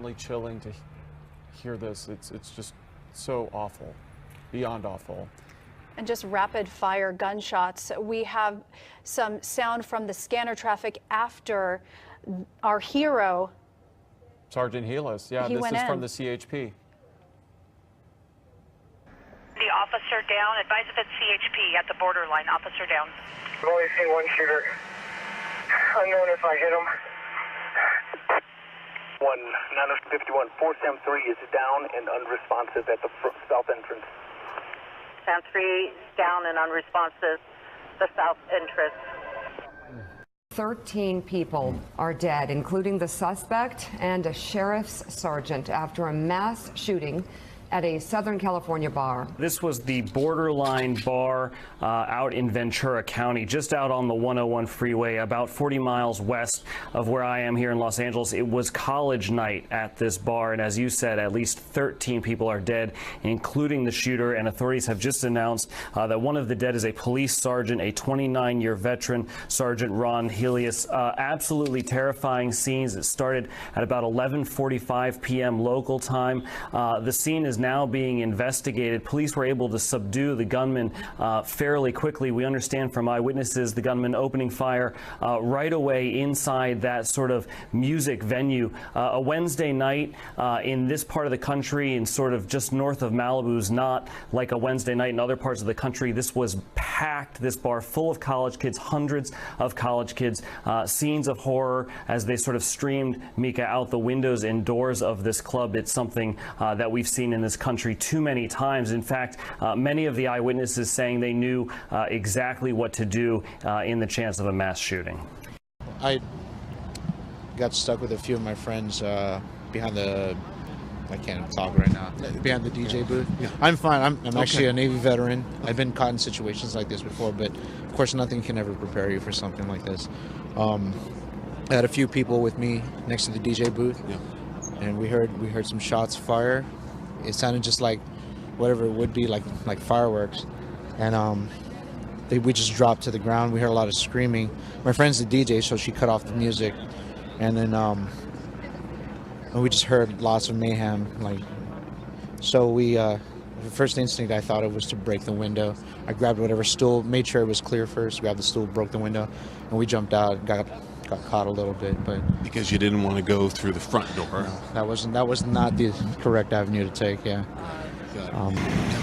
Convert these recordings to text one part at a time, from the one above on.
certainly chilling to hear this. It's just so awful, beyond awful. And just rapid fire gunshots. We have some sound from the scanner traffic after our hero. Sergeant Helis, yeah, this is from the CHP. The officer down. Advise if it's CHP at the borderline. Officer down. I've only seen one shooter. Unknown if I hit him. 951 473 is down and unresponsive at the south entrance. Sound 3 down and unresponsive. The south entrance. 13 people are dead, including the suspect and a sheriff's sergeant, after a mass shooting at a Southern California bar. This was the Borderline Bar out in Ventura County, just out on the 101 freeway, about 40 miles west of where I am here in Los Angeles. It was college night at this bar, and as you said, at least 13 people are dead, including the shooter, and authorities have just announced that one of the dead is a police sergeant, a 29-year veteran, Sergeant Ron Helias. Absolutely terrifying scenes. It started at about 11:45 p.m. local time. The scene is now being investigated. Police were able to subdue the gunman fairly quickly. We understand from eyewitnesses the gunman opening fire right away inside that sort of music venue. A Wednesday night in this part of the country and sort of just north of Malibu is not like a Wednesday night in other parts of the country. This was packed, this bar full of college kids, hundreds of college kids. Scenes of horror as they sort of streamed, Mika, out the windows and doors of this club. It's something that we've seen in this country too many times. In fact, many of the eyewitnesses saying they knew exactly what to do in the chance of a mass shooting. I got stuck with a few of my friends behind the, I can't talk right now, behind the DJ booth. Yeah. I'm fine. I'm actually a Navy veteran. I've been caught in situations like this before, but of course nothing can ever prepare you for something like this. I had a few people with me next to the DJ booth, and we heard some shots fire. It sounded just like whatever it would be, like fireworks, and we just dropped to the ground. We heard a lot of screaming. My friend's the DJ, so she cut off the music, and then we just heard lots of mayhem. So the first instinct I thought of was to break the window. I grabbed whatever stool, made sure it was clear first, grabbed the stool, broke the window, and we jumped out. Got caught a little bit, but because you didn't want to go through the front door. No, that was not the correct avenue to take. Yeah.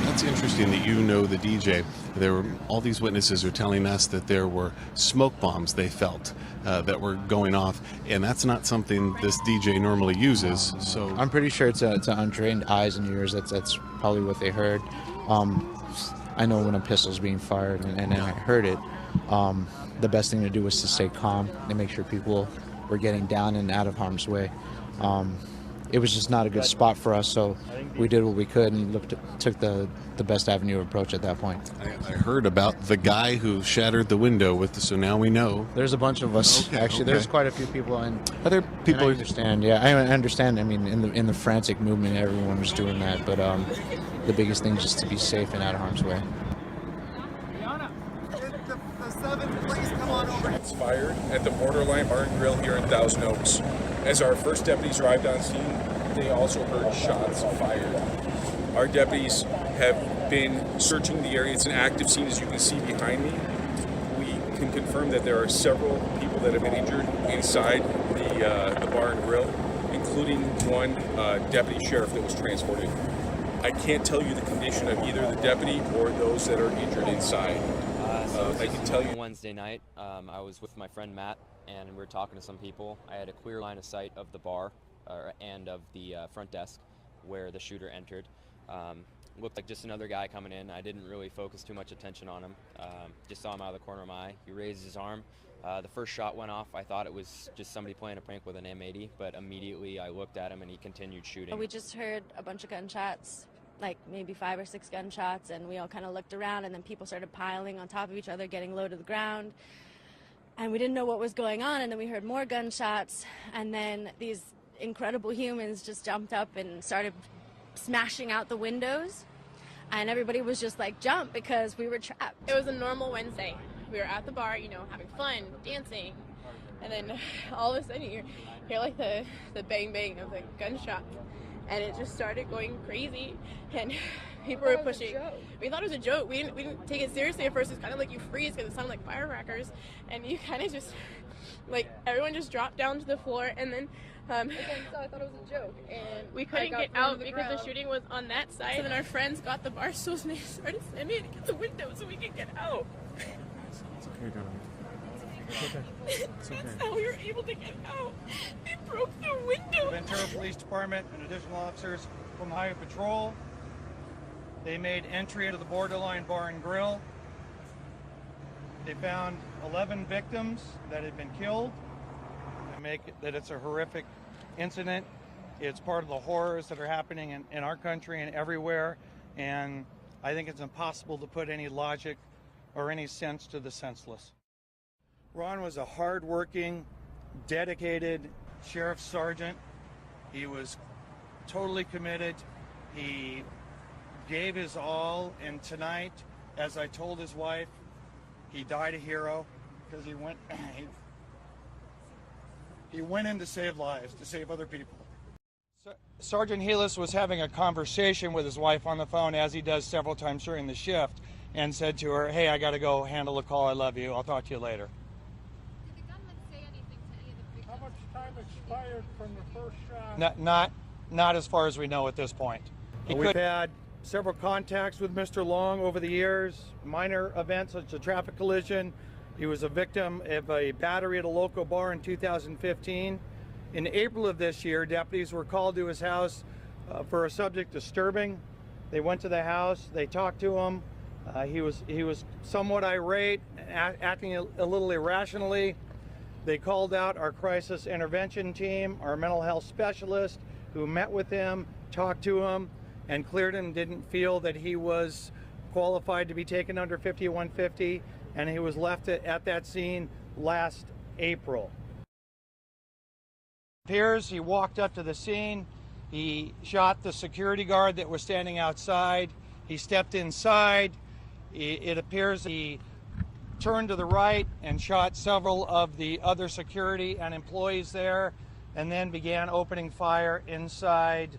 That's interesting that you know the DJ. There were all these witnesses are telling us that there were smoke bombs they felt that were going off, and that's not something this DJ normally uses. So I'm pretty sure it's untrained eyes and ears. That's probably what they heard. I know when a pistol's being fired, and I heard it. The best thing to do was to stay calm and make sure people were getting down and out of harm's way. It was just not a good spot for us, so we did what we could and took the best avenue of approach at that point. I heard about the guy who shattered the window with so now we know. There's a bunch of us, actually. There's quite a few people. Other people I understand, yeah. I understand. I mean, in the frantic movement, everyone was doing that, but the biggest thing is just to be safe and out of harm's way. It's fired at the Borderline Bar and Grill here in Thousand Oaks. As our first deputies arrived on scene, they also heard shots fired. Our deputies have been searching the area. It's an active scene, as you can see behind me. We can confirm that there are several people that have been injured inside the bar and grill, including one deputy sheriff that was transported. I can't tell you the condition of either the deputy or those that are injured inside. I can tell you. Wednesday night, I was with my friend Matt, and we were talking to some people. I had a clear line of sight of the bar and of the front desk where the shooter entered. Looked like just another guy coming in. I didn't really focus too much attention on him. Just saw him out of the corner of my eye. He raised his arm. The first shot went off. I thought it was just somebody playing a prank with an M80, but immediately I looked at him and he continued shooting. We just heard a bunch of gunshots, like maybe 5 or 6 gunshots, and we all kind of looked around, and then people started piling on top of each other, getting low to the ground, and we didn't know what was going on. And then we heard more gunshots, and then these incredible humans just jumped up and started smashing out the windows, and everybody was just like, jump, because we were trapped. It was a normal Wednesday. We were at the bar, having fun, dancing, and then all of a sudden you hear like the bang bang of the gunshot, and it just started going crazy, and people were pushing. We thought it was a joke. We didn't take it seriously at first. It's kind of like you freeze because it sounded like firecrackers, and you kind of just like everyone just dropped down to the floor, and then again, so I thought it was a joke, and we couldn't get out because the shooting was on that side. So then our friends got the bar stools and they started slamming it against the window so we could get out. It's okay, darling. It's okay. It's okay. That's how we were able to get out. They broke the window. Ventura Police Department and additional officers from Highway Patrol. They made entry into the Borderline Bar and Grill. They found 11 victims that had been killed. They make it that it's a horrific incident. It's part of the horrors that are happening in our country and everywhere. And I think it's impossible to put any logic or any sense to the senseless. Ron was a hard-working, dedicated sheriff sergeant. He was totally committed. He gave his all, and tonight, as I told his wife, he died a hero because he went in to save lives, to save other people. Sergeant Helis was having a conversation with his wife on the phone, as he does several times during the shift, and said to her, "Hey, I got to go handle a call. I love you. I'll talk to you later." Did the gunman say anything to any of the victims? How much time expired from the first shot? Not as far as we know at this point. We've had several contacts with Mr. Long over the years, minor events such as a traffic collision. He was a victim of a battery at a local bar in 2015. In April of this year, deputies were called to his house for a subject disturbing. They went to the house, they talked to him. He was somewhat irate, acting a little irrationally. They called out our crisis intervention team, our mental health specialist, who met with him, talked to him, and cleared him, didn't feel that he was qualified to be taken under 5150, and he was left at that scene last April. Appears he walked up to the scene, he shot the security guard that was standing outside, he stepped inside, it appears he turned to the right and shot several of the other security and employees there, and then began opening fire inside.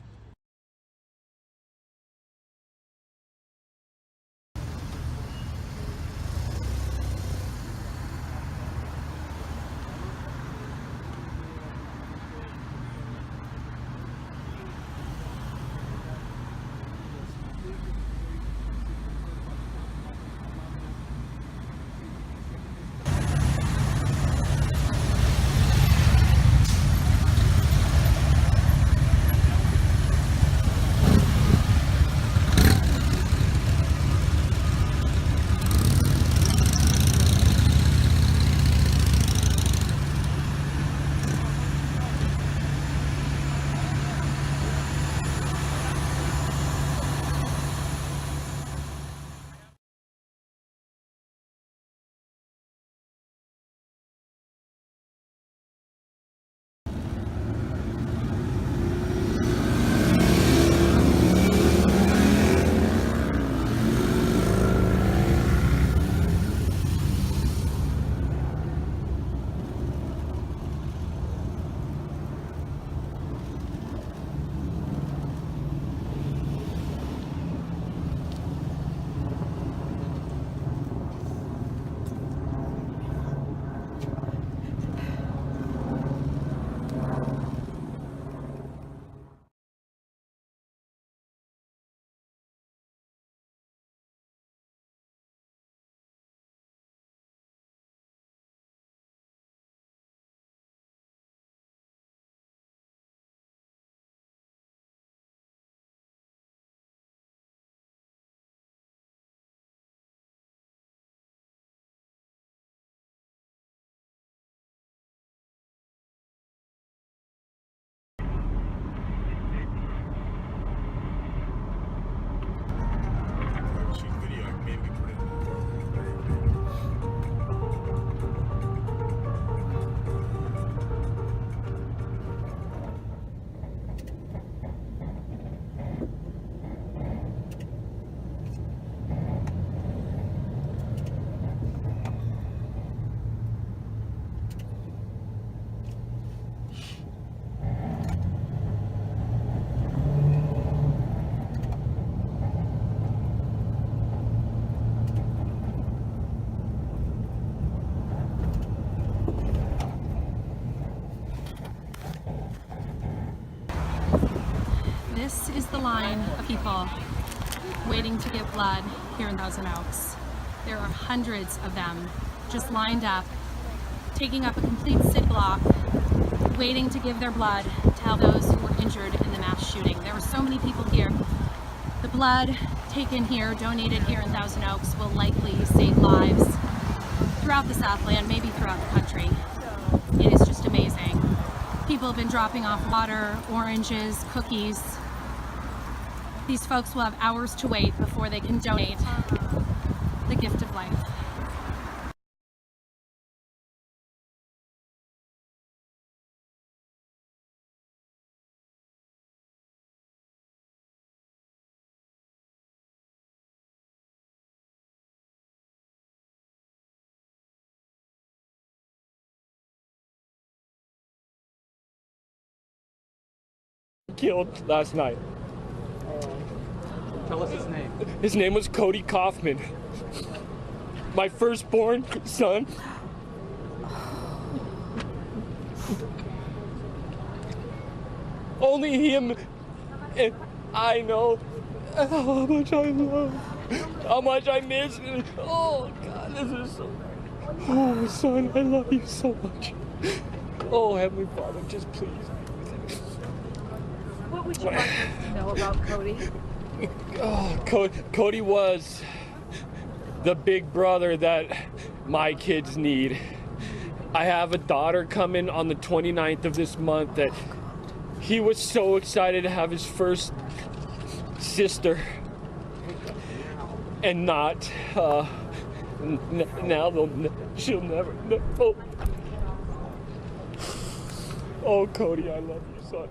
of people waiting to give blood here in Thousand Oaks. There are hundreds of them just lined up, taking up a complete city block, waiting to give their blood to help those who were injured in the mass shooting. There were so many people here. The blood taken here, donated here in Thousand Oaks, will likely save lives throughout the Southland, maybe throughout the country. It is just amazing. People have been dropping off water, oranges, cookies. These folks will have hours to wait before they can donate the gift of life. Killed last night. Tell us his name. His name was Cody Kaufman. My firstborn son. Only him and I know how much I love, how much I miss. Oh God, this is so. Oh son, I love you so much. Oh Heavenly Father, just please. What would you like us to know about Cody? Oh, Cody was the big brother that my kids need. I have a daughter coming on the 29th of this month that he was so excited to have his first sister. And not, now she'll never know. Oh, Cody, I love you, son.